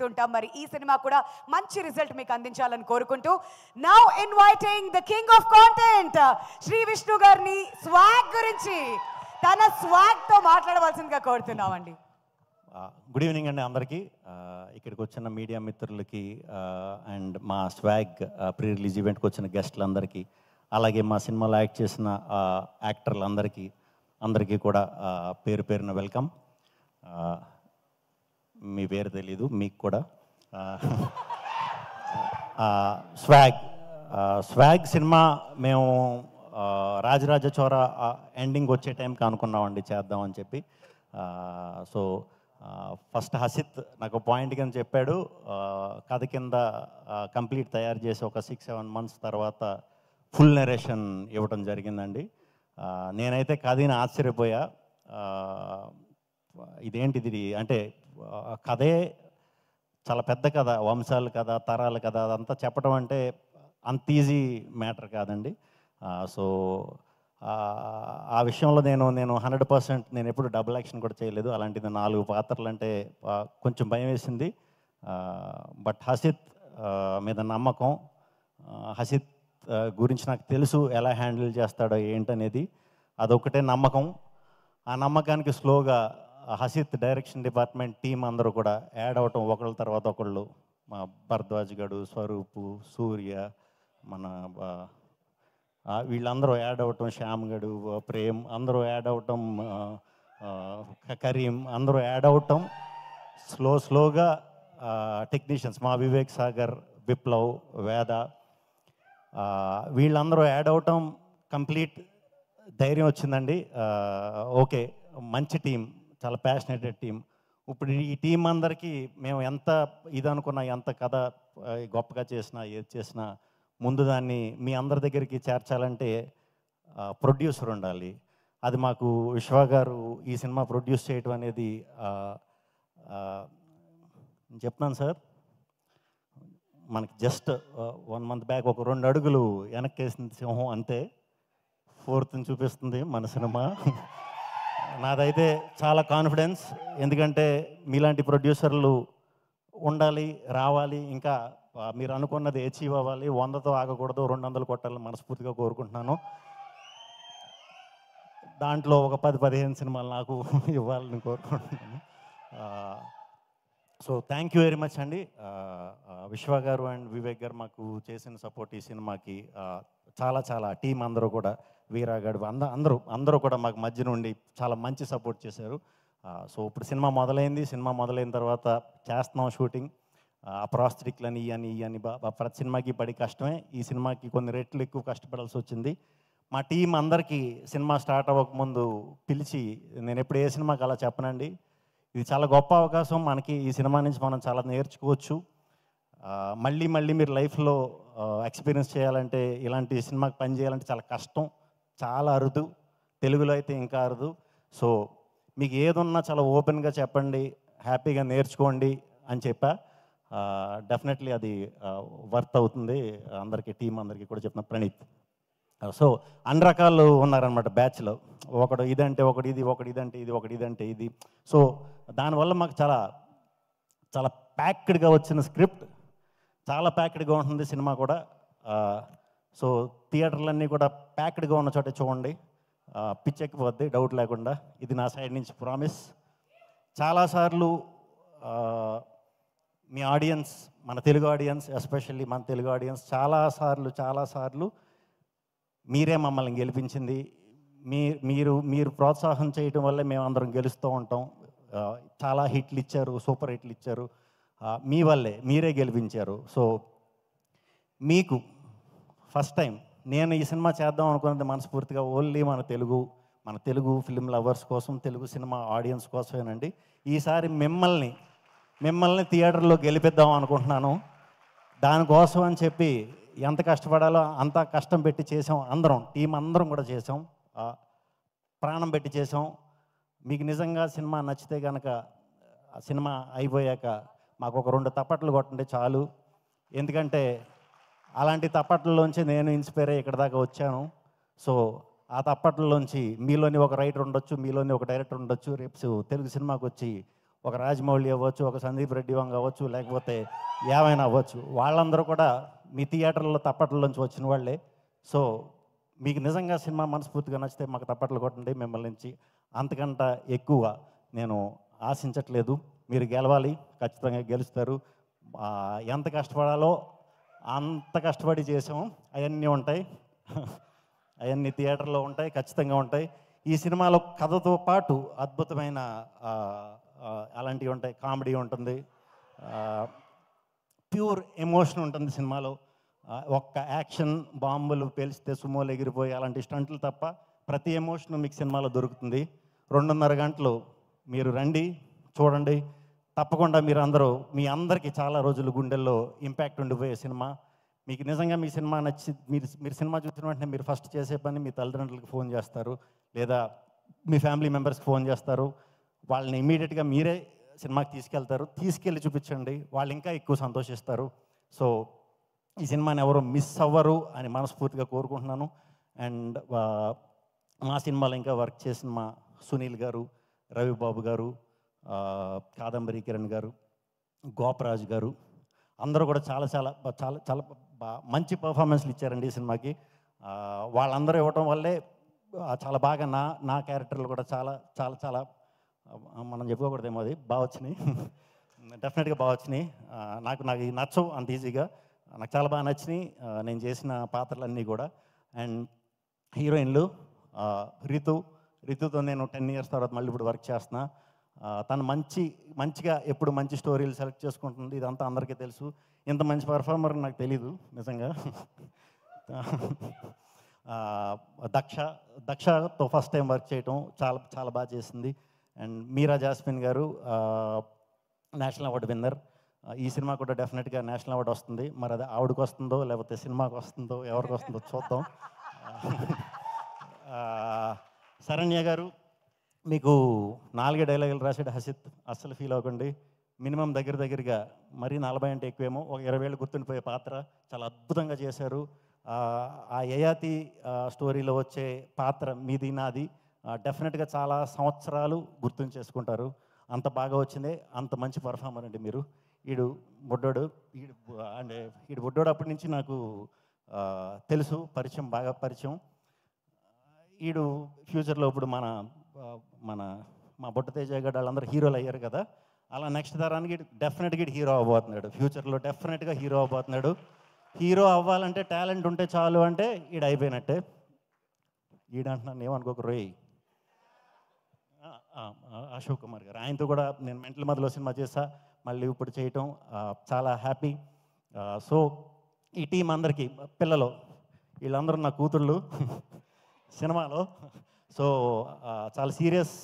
చూస్తుంటాం. మరి ఈ సినిమా కూడా మంచి రిజల్ట్ మీకు అందించాలని కోరుకుంటూ now inviting the king of content Shri Vishnu గారిని స్వాగ్ గురించి తన స్వాగ్ తో మాట్లాడవలసిందిగా కోరుతున్నామండి. గుడ్ ఈవినింగ్ అండి అందరికీ. ఇక్కడికి వచ్చిన మీడియా మిత్రులకి అండ్ మా స్వాగ్ ప్రీ రిలీజ్ ఈవెంట్కి వచ్చిన గెస్టులందరికీ, అలాగే మా సినిమాలో యాక్ట్ చేసిన అందరికీ కూడా పేరు పేరున వెల్కమ్. మీ పేరు తెలీదు మీకు కూడా. స్వాగ్ సినిమా మేము రాజరాజ చోర ఎండింగ్ వచ్చే టైంకి అనుకున్నామండి చేద్దామని చెప్పి. సో ఫస్ట్ హసిత్ నాకు పాయింట్ కింద చెప్పాడు, కథ కింద కంప్లీట్ తయారు చేసి ఒక 6-7 months తర్వాత ఫుల్ నెరేషన్ ఇవ్వడం జరిగిందండి. నేనైతే కథని ఆశ్చర్యపోయా. ఇదేంటిది అంటే కథే చాలా పెద్ద కథ, వంశాల కథ, తరాల కథ, అదంతా చెప్పడం అంటే అంత ఈజీ మ్యాటర్ కాదండి. సో ఆ విషయంలో నేను 100% నేను ఎప్పుడు డబుల్ యాక్షన్ కూడా చేయలేదు. అలాంటిది 4 పాత్రలు అంటే కొంచెం భయం వేసింది. బట్ హసిత్ మీద నమ్మకం, హసిత్ గురించి నాకు తెలుసు ఎలా హ్యాండిల్ చేస్తాడో ఏంటనేది, అదొకటే నమ్మకం. ఆ నమ్మకానికి స్లోగా హసిత్ డైరెక్షన్ డిపార్ట్మెంట్ టీం అందరూ కూడా యాడ్ అవటం, ఒకళ్ళ తర్వాత ఒకళ్ళు, మా భరద్వాజ్ గడు, స్వరూపు, సూర్య, మన వీళ్ళందరూ యాడ్ అవటం, శ్యామ్ గడు, ప్రేమ్ అందరూ యాడ్ అవటం, కరీం అందరూ యాడ్ అవటం, స్లోగా టెక్నీషియన్స్ మా వివేక్ సాగర్, విప్లవ్, వేద వీళ్ళందరూ యాడ్ అవటం, కంప్లీట్ ధైర్యం వచ్చిందండి. ఓకే, మంచి టీం, చాలా ప్యాషనేటెడ్ టీం. ఇప్పుడు ఈ టీం అందరికీ మేము ఎంత ఇదనుకున్నా, ఎంత కథ గొప్పగా చేసినా, ఏది చేసినా ముందు దాన్ని మీ అందరి దగ్గరికి చేర్చాలంటే ప్రొడ్యూసర్ ఉండాలి. అది మాకు విశ్వ గారు ఈ సినిమా ప్రొడ్యూస్ చేయడం అనేది నేను చెప్తున్నాను సార్, మనకి జస్ట్ 1 month బ్యాక్ ఒక 2 అడుగులు వెనక్కేసింది సింహం, అంతే 4th చూపిస్తుంది మన సినిమా. నాదైతే చాలా కాన్ఫిడెన్స్, ఎందుకంటే మీలాంటి ప్రొడ్యూసర్లు ఉండాలి, రావాలి, ఇంకా మీరు అనుకున్నది అచీవ్ అవ్వాలి. 100తో ఆగకూడదు, 200 కొట్టాలని మనస్ఫూర్తిగా కోరుకుంటున్నాను. దాంట్లో ఒక 10-15 సినిమాలు నాకు ఇవ్వాలని కోరుకుంటున్నాను. So thank you very much అండి. విశ్వ గారు అండ్ వివేక్ గారు మాకు చేసిన సపోర్ట్ ఈ సినిమాకి చాలా టీం అందరూ కూడా, వీరాగడు అందరూ కూడా మాకు మధ్య నుండి చాలా మంచి సపోర్ట్ చేశారు. సో ఇప్పుడు సినిమా మొదలైంది. సినిమా మొదలైన తర్వాత చేస్తున్నాం షూటింగ్. ఆ ప్రాస్థెటిక్లని ఇవన్నీ ప్రతి సినిమాకి పడి కష్టమే. ఈ సినిమాకి కొన్ని రెట్లు ఎక్కువ కష్టపడాల్సి వచ్చింది. మా టీం అందరికీ సినిమా స్టార్ట్ అవ్వకముందు పిలిచి, నేను ఎప్పుడు ఏ సినిమాకి అలా చెప్పనండి, ఇది చాలా గొప్ప అవకాశం మనకి, ఈ సినిమా నుంచి మనం చాలా నేర్చుకోవచ్చు. మళ్ళీ మీరు లైఫ్లో ఎక్స్పీరియన్స్ చేయాలంటే, ఇలాంటి సినిమాకి పని చేయాలంటే చాలా కష్టం, చాలా అరుదు, తెలుగులో అయితే ఇంకా అరుదు. సో మీకు ఏదున్నా చాలా ఓపెన్గా చెప్పండి, హ్యాపీగా నేర్చుకోండి అని చెప్పా. డెఫినెట్లీ అది వర్త్ అవుతుంది అందరికీ, టీం అందరికీ కూడా చెప్తున్నా. ప్రణీత్. సో అన్ని రకాలు ఉన్నారనమాట బ్యాచ్లో, ఒకడు ఇదంటే ఒకటి ఇది, ఒకటి ఇదంటే ఇది, ఒకటి ఇదంటే ఇది. సో దానివల్ల మాకు చాలా ప్యాక్డ్గా వచ్చిన స్క్రిప్ట్, చాలా ప్యాక్డ్గా ఉంటుంది సినిమా కూడా. సో థియేటర్లన్నీ కూడా ప్యాక్డ్గా ఉన్న చోట చూడండి, పిచ్చెక్కిపోద్ది డౌట్ లేకుండా. ఇది నా సైడ్ నుంచి ప్రామిస్. చాలాసార్లు మీ ఆడియన్స్, మన తెలుగు ఆడియన్స్, ఎస్పెషల్లీ మన తెలుగు ఆడియన్స్ చాలాసార్లు మీరే మమ్మల్ని గెలిపించింది. మీరు ప్రోత్సాహం చేయటం వల్లే మేము అందరం గెలుస్తూ ఉంటాం. చాలా హిట్లు ఇచ్చారు, సూపర్ హిట్లు ఇచ్చారు, మీ వల్లే, మీరే గెలిపించారు. సో మీకు ఫస్ట్ టైం నేను ఈ సినిమా చేద్దాం అనుకున్నది మనస్ఫూర్తిగా ఓన్లీ మన తెలుగు ఫిల్మ్ లవర్స్ కోసం, తెలుగు సినిమా ఆడియన్స్ కోసమేనండి. ఈసారి మిమ్మల్ని థియేటర్లో గెలిపిద్దాం అనుకుంటున్నాను. దానికోసం అని చెప్పి ఎంత కష్టపడాలో అంత కష్టం పెట్టి చేసాం. టీం అందరం కూడా చేసాం, ప్రాణం పెట్టి చేసాం. మీకు నిజంగా సినిమా నచ్చితే కనుక సినిమా అయిపోయాక మాకు ఒక 2 తప్పట్లు కొట్టండి చాలు. ఎందుకంటే అలాంటి తప్పట్లలోంచి నేను ఇన్స్పైర్ అయ్యి ఇక్కడ దాకా వచ్చాను. సో ఆ తప్పట్లలోంచి మీలోని ఒక రైటర్ ఉండొచ్చు, మీలోని ఒక డైరెక్టర్ ఉండొచ్చు, రేపు తెలుగు సినిమాకి వచ్చి ఒక రాజమౌళి అవ్వచ్చు, ఒక సందీప్ రెడ్డి వంగ అవ్వచ్చు, లేకపోతే ఏమైనా అవ్వచ్చు, వాళ్ళందరూ కూడా మీ థియేటర్లో తప్పట్లోంచి వచ్చిన వాళ్ళే. సో మీకు నిజంగా సినిమా మనస్ఫూర్తిగా నచ్చితే మాకు తప్పట్లు కొట్టండి. మిమ్మల్ని నుంచి అంతకంట ఎక్కువ నేను ఆశించట్లేదు. మీరు గెలవాలి, ఖచ్చితంగా గెలుస్తారు. ఎంత కష్టపడాలో అంత కష్టపడి చేసాము. అవన్నీ ఉంటాయి, అవన్నీ థియేటర్లో ఉంటాయి, ఖచ్చితంగా ఉంటాయి. ఈ సినిమాలో కథతో పాటు అద్భుతమైన అలాంటివి ఉంటాయి. కామెడీ ఉంటుంది, ప్యూర్ ఎమోషన్ ఉంటుంది సినిమాలో. ఒక్క యాక్షన్ బాంబులు పేలిస్తే సుమోలు ఎగిరిపోయి అలాంటి స్టంట్లు తప్ప ప్రతి ఎమోషన్ మీకు సినిమాలో దొరుకుతుంది. 2.5 గంటలు మీరు రండి, చూడండి. తప్పకుండా మీరు అందరూ, మీ అందరికీ చాలా రోజులు గుండెల్లో ఇంపాక్ట్ ఉండిపోయే సినిమా. మీకు నిజంగా మీ సినిమా నచ్చి మీరు సినిమా చూసిన వెంటనే మీరు ఫస్ట్ చేసే పని మీ తల్లిదండ్రులకు ఫోన్ చేస్తారు, లేదా మీ ఫ్యామిలీ మెంబర్స్కి ఫోన్ చేస్తారు. వాళ్ళని ఇమీడియట్గా మీరే సినిమాకి తీసుకెళ్ళి చూపించండి, వాళ్ళు ఇంకా ఎక్కువ సంతోషిస్తారు. సో ఈ సినిమాని ఎవరు మిస్ అవ్వరు అని మనస్ఫూర్తిగా కోరుకుంటున్నాను. అండ్ మా సినిమాలో ఇంకా వర్క్ చేసిన మా సునీల్ గారు, రవిబాబు గారు, కాదంబరి కిరణ్ గారు, గోపరాజు గారు అందరూ కూడా చాలా చాలా చాలా చాలా మంచి పర్ఫార్మెన్స్లు ఇచ్చారండి ఈ సినిమాకి. వాళ్ళందరూ ఇవ్వటం వల్లే చాలా బాగా నా క్యారెక్టర్లు కూడా చాలా చాలా చాలా మనం చెప్పుకోకూడదేమో, అది బాగా వచ్చినాయి. డెఫినెట్గా బాగా వచ్చినాయి. నాకు నచ్చవు అంత ఈజీగా, నాకు చాలా బాగా నచ్చినాయి నేను చేసిన పాత్రలన్నీ కూడా. అండ్ హీరోయిన్లు రితుతో నేను 10 years తర్వాత మళ్ళీ ఇప్పుడు వర్క్ చేస్తున్నా. తను మంచిగా ఎప్పుడు మంచి స్టోరీలు సెలెక్ట్ చేసుకుంటుంది, ఇదంతా అందరికీ తెలుసు. ఇంత మంచి పర్ఫార్మర్ నాకు తెలీదు నిజంగా. దక్షతో ఫస్ట్ టైం వర్క్ చేయటం చాలా చాలా బాగా చేసింది. అండ్ మీరా జాస్మిన్ గారు నేషనల్ అవార్డు విన్నర్. ఈ సినిమా కూడా డెఫినెట్గా నేషనల్ అవార్డు వస్తుంది. మరి అది ఆవిడకి వస్తుందో లేకపోతే సినిమాకి వస్తుందో ఎవరికి వస్తుందో చూద్దాం. శరణ్య గారు మీకు 4 డైలాగులు రాసాడు హసిత్, అస్సలు ఫీల్ అవ్వకండి. మినిమం దగ్గరగా మరీ 40 అంటే ఎక్కువేమో, ఒక 20 ఏళ్ళు గుర్తుండిపోయే పాత్ర చాలా అద్భుతంగా చేశారు. ఆ యయాతి స్టోరీలో వచ్చే పాత్ర మీది నాది డెఫినెట్గా చాలా సంవత్సరాలు గుర్తుంచేసుకుంటారు. అంత బాగా వచ్చిందే, అంత మంచి పర్ఫార్మర్ అండి మీరు. ఈడు బుడ్డోడు అప్పటి నుంచి నాకు తెలుసు, బాగా పరిచయం. ఈడు ఫ్యూచర్లో ఇప్పుడు మా బొట్ట తేజ గారు వాళ్ళందరూ హీరోలు అయ్యారు కదా, అలా నెక్స్ట్ తరానికి డెఫినెట్గా హీరో అవ్వబోతున్నాడు. ఫ్యూచర్లో డెఫినెట్గా హీరో అవ్వబోతున్నాడు. హీరో అవ్వాలంటే టాలెంట్ ఉంటే చాలు అంటే ఈడు అయిపోయినట్టే. ఈడంటున్నాను ఏమనుకోక రోయ్, అశోక్ కుమార్ గారు, ఆయనతో కూడా నేను మెంటల్ మధ్యలో సినిమా చేసా, మళ్ళీ ఇప్పుడు చేయటం చాలా హ్యాపీ. సో ఈ టీం అందరికీ, పిల్లలు వీళ్ళందరూ నా కూతుళ్ళు సినిమాలో. సో చాలా సీరియస్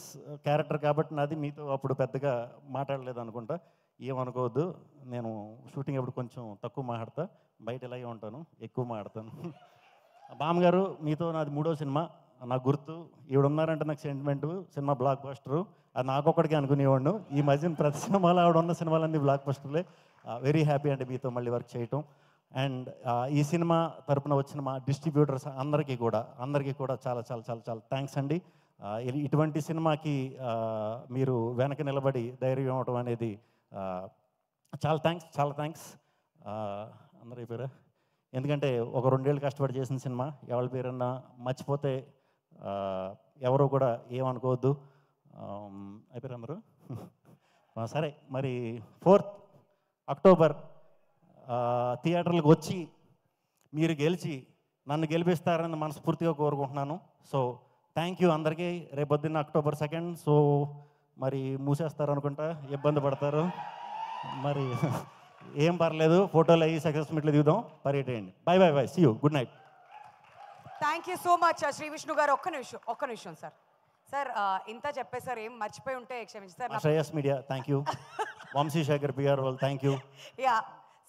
క్యారెక్టర్ కాబట్టి నాది, మీతో అప్పుడు పెద్దగా మాట్లాడలేదు అనుకుంటా, ఏమనుకోవద్దు. నేను షూటింగ్ అప్పుడు కొంచెం తక్కువ మాట్లాడతా, బయట ఇలాగే ఉంటాను, ఎక్కువ మాట్లాడతాను. బామ్మగారు మీతో నాది 3వ సినిమా, నాకు గుర్తు ఈవిడ ఉన్నారంటే నాకు సెంటిమెంటు. సినిమా బ్లాక్ బస్టరు, అది నాకొక్కడికి అనుకునేవాడు. ఈ మధ్యన ప్రతి సినిమాలో ఆవిడ ఉన్న సినిమాలన్నీ బ్లాక్ బస్టర్లే. వెరీ హ్యాపీ అంటే మీతో మళ్ళీ వర్క్ చేయటం. అండ్ ఈ సినిమా తరపున వచ్చిన మా డిస్ట్రిబ్యూటర్స్ అందరికీ కూడా చాలా చాలా చాలా చాలా థ్యాంక్స్ అండి. ఇటువంటి సినిమాకి మీరు వెనక నిలబడి ధైర్యం ఇవ్వటం అనేది చాలా థ్యాంక్స్. అందరూ అయిపోయారా? ఎందుకంటే ఒక 2 ఏళ్ళు కష్టపడి చేసిన సినిమా, ఎవరి పేరన్నా మర్చిపోతే ఎవరు కూడా ఏమనుకోవద్దు. అయిపోయారు అందరూ? సరే, మరి 4th అక్టోబర్ థియేటర్లకు వచ్చి మీరు గెలిచి నన్ను గెలిపిస్తారని మనస్ఫూర్తిగా కోరుకుంటున్నాను. సో థ్యాంక్ యూ అందరికీ. రేపొద్దున్న October 2nd. సో మరి మూసేస్తారు అనుకుంటా, ఇబ్బంది పడతారు, మరి ఏం పర్లేదు, ఫోటోలు అయ్యి సక్సెస్ మీట్లు దిగుదాం, పర్యటేయండి. Bye, see you, good night. Thank you so much Shri Vishnu garu. ఒక్క నిమిషం సార్, ఇంత చెప్పేసారు, ఏం మర్చిపోయి ఉంటే క్షమించారు. Shreyas media thank you, Vamshi Shekhar PR వాళ్ళు థ్యాంక్ యూ. యా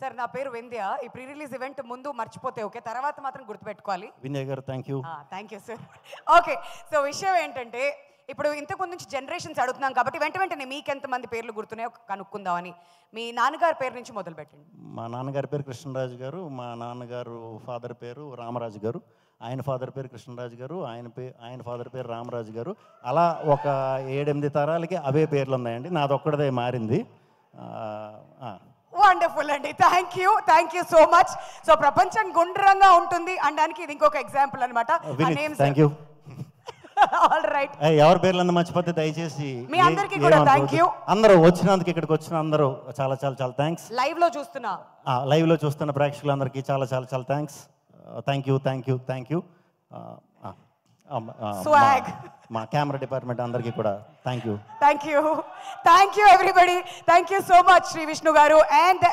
సార్, నా పేరు వింధ్య. ఈ ప్రీ రిలీజ్ ఈవెంట్ ముందు మర్చిపోతే ఓకే, తర్వాత మాత్రం గుర్తుపెట్టుకోవాలి. వినయ్ గారు thank you. Thank you sir. Okay, so విషయం ఏంటంటే, ఇప్పుడు ఇంతకు నుంచి జనరేషన్స్ అడుగుతున్నాం కాబట్టి వెంటనే మీకు ఎంతమంది పేర్లు గుర్తున్నాయో కనుక్కుందామని. మీ నాన్నగారి పేరు నుంచి మొదలు పెట్టండి. మా నాన్నగారి పేరు కృష్ణరాజు గారు, మా నాన్నగారు ఫాదర్ పేరు రామరాజు గారు. ఆయన ఫాదర్ పేరు కృష్ణరాజు గారు, ఆయన ఫాదర్ పేరు రామరాజు గారు. అలా ఒక 7-8 తరాలకి అవే పేర్లు ఉన్నాయండి. నాదొక్కడదే మారింది. వండర్ఫుల్ అండి. Thank you so much. So ప్రపంచం గుండ్రంగా ఉంటుంది అనడానికి ఇది ఇంకొక ఎగ్జాంపుల్ అనమాట. Thank you. ఆల్ రైట్, ఎవరి పేర్లు మర్చిపోతే దయచేసి మీ అందరికీ కూడా థ్యాంక్ యూ. అందరూ వచ్చినందుకు, ఇక్కడికి వచ్చిన అందరూ చాలా చాలా చాలా థ్యాంక్స్. లైవ్ లో చూస్తున్న ప్రేక్షకులందరికీ చాలా చాలా చాలా థ్యాంక్స్. Thank you. స్వాగ్ మా కెమెరా డిపార్ట్మెంట్ అందరికీ కూడా thank you everybody. Thank you so much Shri Vishnu garu and